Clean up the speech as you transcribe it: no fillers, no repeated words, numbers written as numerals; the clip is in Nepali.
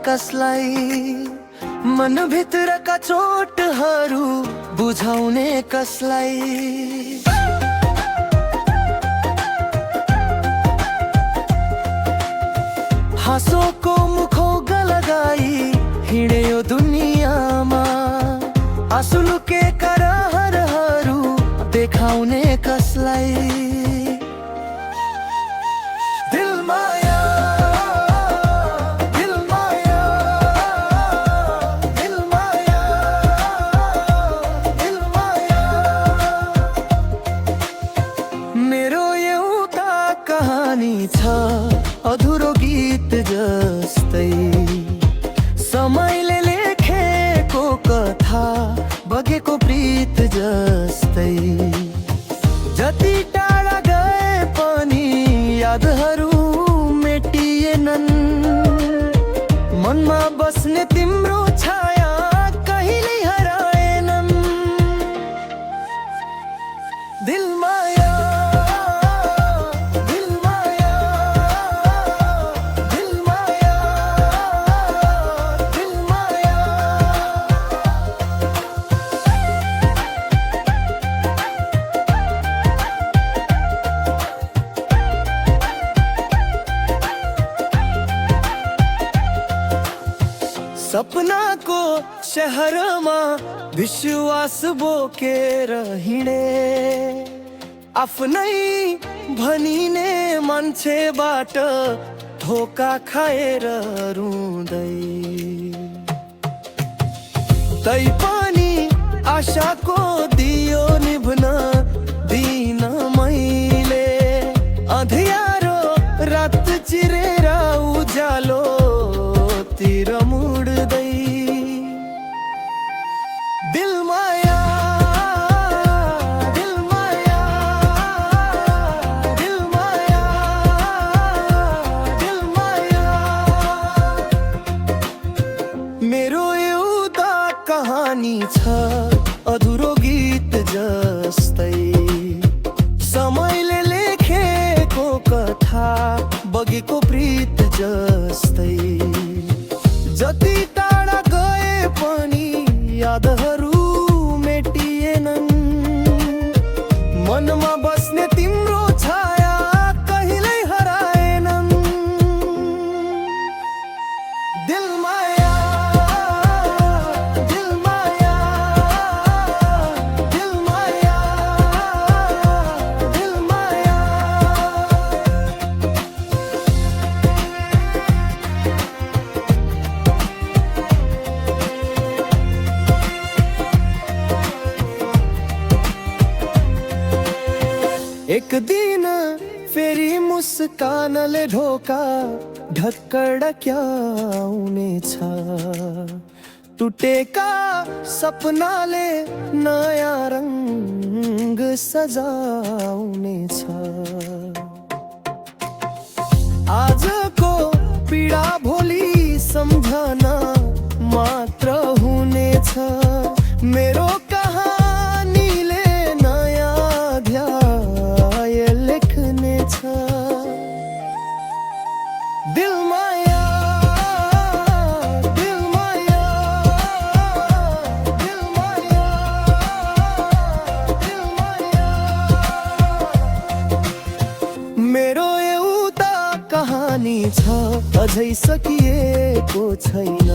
कसलाई, मनभित्रका चोटहरू बुझाउने कसलाई। हाँसोको मुखौगा लगाई हिँडे यो दुनियाँमा, आँसु लुकेका रहरहरू देखाउने कसलाई। मेरो एउटा कहानी छ अधुरो गीत जस्तै, समयले लेखेको कथा बगेको प्रीत जस्तै। जति टाढा गए पनि यादहरू मेटिएनन्, मनमा बस्ने तिम्रो छाया कहिल्यै हराएनन्। दिलमाया सपनाको शहरमा विश्वास बोकेर हिँडे, आफ्नै भनिने मान्छेबाट धोका खाएर रुँदै। तैपनि आशाको दियो निभ्न दिन मैले, अँध्यारो रात चिरेर उज्यालो तिर मुड्दै। दिलमाया दिलमाया दिलमाया दिलमाया, मेरो एउटा कहानी छ अधुरो गीत जस्तै, समयले लेखेको कथा बगेको प्रीत जस्तै। जति टाढा गए पनि यादहरू मेटिएनन्, मनमा बस्ने तिम्रो छाया कहिल्यै हराएनन्। दिलमाया दिलमाया दिलमाया दिलमाया। एक दिन फेरि मुस्कानले ढोका ढक्कड्याउनेछ, टुटेका सपनाले नयाँ रङ्ग सजाउनेछ। आजको पीडा भोलि सम्झना मात्र हुनेछ, मेरो कहानीले नयाँ अध्याय लेख्नेछ। दिलमाया दिलमाया दिलमाया दिलमाया, मेरो एउटा कहानी छ अझै सकिएको छैन।